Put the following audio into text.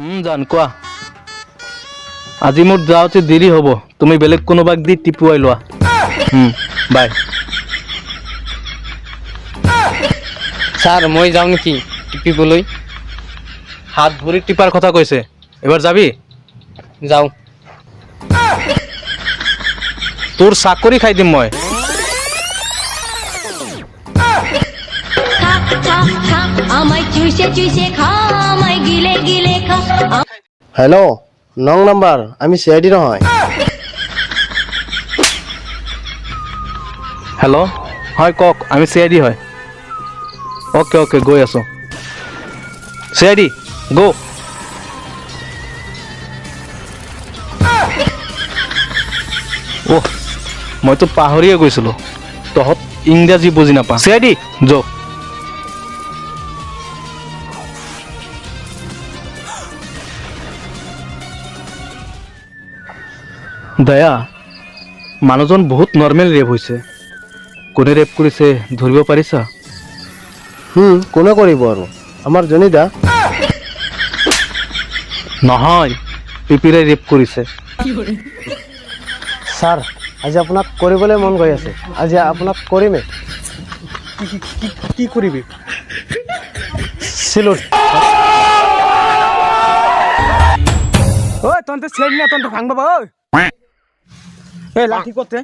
জান কোৱা আজি মোৰ যাওঁতে দেৰি হ'ব তুমি বেলেগ কোনোবাক দি টিপুৱাই লোৱা বাই স্যাৰ মই যাও নেকি টিপিবলৈ হাত ভৰি টিপাৰ কথা কৈছে এবাৰ যাবি যাও তোৰ চাকৰি খাই দিম মই हेलो नং नाम्बार आमी CID নহয় হেল্ল' হয় কওক আমি CID হয় ওকে ওকে গৈ আছোঁ CID গো মইতো পাহৰিয়ে গৈছিলোঁ তহঁত ইংৰাজী বুজি নাপা CID যো দয়া মানুহজন বহুত নৰ্মেল ৰেপ হৈছে কোনে ৰেপ কৰিছে ধৰিব পাৰিছা কোনে কৰিব আৰু আমাৰ জনিদা নহয় পিপিৰে ৰেপ কৰিছে স্যাৰ আজি আপোনাক কৰিবলৈ মন গৈ আছে আজি আপোনাক কৰিমে কি কৰিবি সিলুট ঐ তন্তে ছেড় না তন্তে ভাঙবা ঐ এই লাঠি করতে